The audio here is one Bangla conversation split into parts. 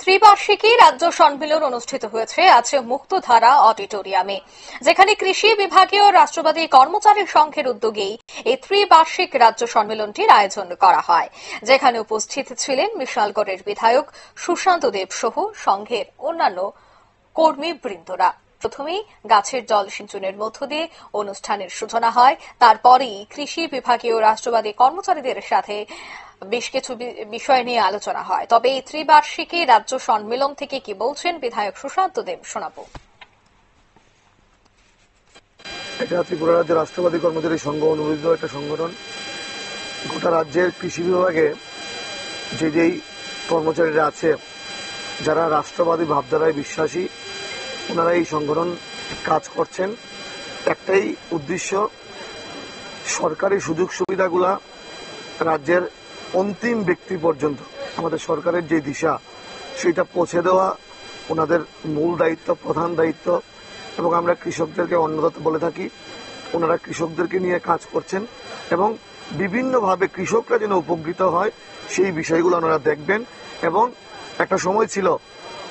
ত্রিবার্ষিকী রাজ্য সম্মেলন অনুষ্ঠিত হয়েছে আজ মুক্তধারা অডিটোরিয়ামে, যেখানে কৃষি বিভাগীয় রাষ্ট্রবাদী কর্মচারী সংঘের উদ্যোগেই এই ত্রিবার্ষিক রাজ্য সম্মেলনটির আয়োজন করা হয়, যেখানে উপস্থিত ছিলেন বিশালগড়ের বিধায়ক সুশান্ত দেব সহ সংঘের অন্যান্য কর্মীবৃন্দরা। প্রথমেই গাছের জল সিঞ্চনের মধ্য দিয়ে অনুষ্ঠানের সূচনা হয়। তারপরেই কৃষি বিভাগীয় রাষ্ট্রবাদী কর্মচারীদের সাথে বেশ কিছু বিষয় নিয়ে আলোচনা হয়। তবে এই ত্রিবার্ষিকী রাজ্য সম্মেলন থেকে কি বলছেন বিধায়ক সুশান্ত দেব, শোনাবো। এটা ত্রিপুরা রাজ্যের রাষ্ট্রবাদী কর্মচারী সংঘ অনুমোদিত একটা সংগঠন। গোটা রাজ্যের কৃষি বিভাগে যেই কর্মচারীরা আছে, যারা রাষ্ট্রবাদী ভাবধারায় বিশ্বাসী, ওনারা এই সংগঠন কাজ করছেন। একটাই উদ্দেশ্য, সরকারি সুযোগ সুবিধাগুলা রাজ্যের অন্তিম ব্যক্তি পর্যন্ত আমাদের সরকারের যে দিশা সেটা পৌঁছে দেওয়া ওনাদের মূল দায়িত্ব, প্রধান দায়িত্ব। এবং আমরা কৃষকদেরকে অন্নদাতা বলে থাকি। ওনারা কৃষকদেরকে নিয়ে কাজ করছেন এবং বিভিন্নভাবে কৃষকরা যেন উপকৃত হয় সেই বিষয়গুলো ওনারা দেখবেন। এবং একটা সময় ছিল,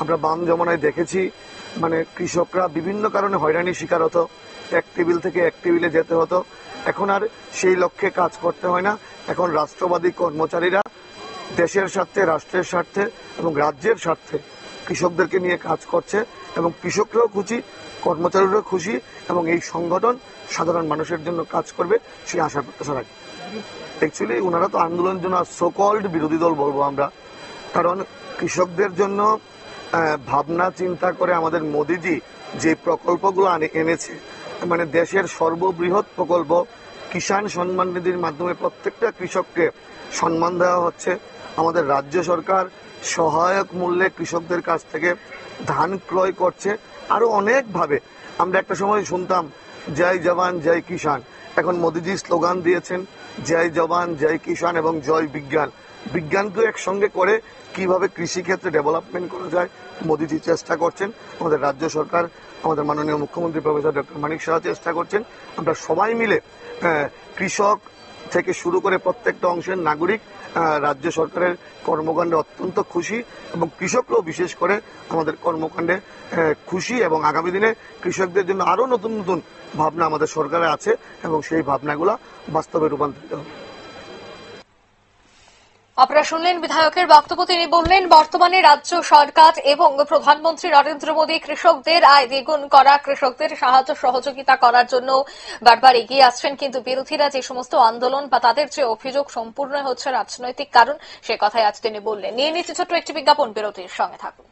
আমরা বাম জমানায় দেখেছি, মানে কৃষকরা বিভিন্ন কারণে হয়রানির শিকার হতো, এক টেবিল থেকে এক টেবিলে যেতে হতো। এখন আর সেই লক্ষ্যে কাজ করতে হয় না। এখন রাষ্ট্রবাদী কর্মচারীরা দেশের স্বার্থে, রাষ্ট্রের স্বার্থে এবং রাজ্যের স্বার্থে কৃষকদেরকে নিয়ে কাজ করছে এবং কৃষকরাও খুশি, কর্মচারীরাও খুশি এবং এই সংগঠন সাধারণ মানুষের জন্য কাজ করবে সেই আশা প্রত্যাশা রাখি। অ্যাকচুয়ালি ওনারা তো আন্দোলনের জন্য সোকল্ড বিরোধী দল বলবো আমরা, কারণ কৃষকদের জন্য ভাবনা চিন্তা করে আমাদের মোদিজি যে প্রকল্পগুলো এনেছে, মানে দেশের সর্ববৃহৎ প্রকল্প কিষাণ সম্মান নিধির মাধ্যমে প্রত্যেকটা কৃষককে সম্মান দেওয়া হচ্ছে। আমাদের রাজ্য সরকার সহায়ক মূল্যে কৃষকদের কাছ থেকে ধান ক্রয় করছে। আরো অনেকভাবে আমরা একটা সময় শুনতাম জয় জওয়ান জয় কিষাণ, এখন মোদিজি স্লোগান দিয়েছেন জয় জওয়ান জয় কিষাণ এবং জয় বিজ্ঞান। বিজ্ঞানকে একসঙ্গে করে কিভাবে কৃষি ক্ষেত্রে ডেভেলপমেন্ট করা যায় মোদিজি চেষ্টা করছেন। আমাদের রাজ্য সরকার, আমাদের মাননীয় মুখ্যমন্ত্রী প্রফেসর ডক্টর মানিক সাহা চেষ্টা করছেন। আমরা সবাই মিলে কৃষক থেকে শুরু করে প্রত্যেকটা অংশের নাগরিক রাজ্য সরকারের কর্মকাণ্ডে অত্যন্ত খুশি এবং কৃষকরাও বিশেষ করে আমাদের কর্মকাণ্ডে খুশি এবং আগামী দিনে কৃষকদের জন্য আরো নতুন নতুন ভাবনা আমাদের সরকারে আছে এবং সেই ভাবনাগুলো বাস্তবে রূপান্তরিত হবে। আপনারা শুনলেন বিধায়কের বক্তব্য। তিনি বললেন, বর্তমানে রাজ্য সরকার এবং প্রধানমন্ত্রী নরেন্দ্র মোদী কৃষকদের আয় দ্বিগুণ করা, কৃষকদের সাহায্য সহযোগিতা করার জন্য বারবার এগিয়ে আসছেন, কিন্তু বিরোধীরা যে সমস্ত আন্দোলন বা তাদের যে অভিযোগ সম্পূর্ণ হচ্ছে রাজনৈতিক কারণ, সে কথাই আজ তিনি বললেন। নিয়ে নিচ্ছে ছোট্ট একটি বিজ্ঞাপন, বিরতির সঙ্গে থাকুন।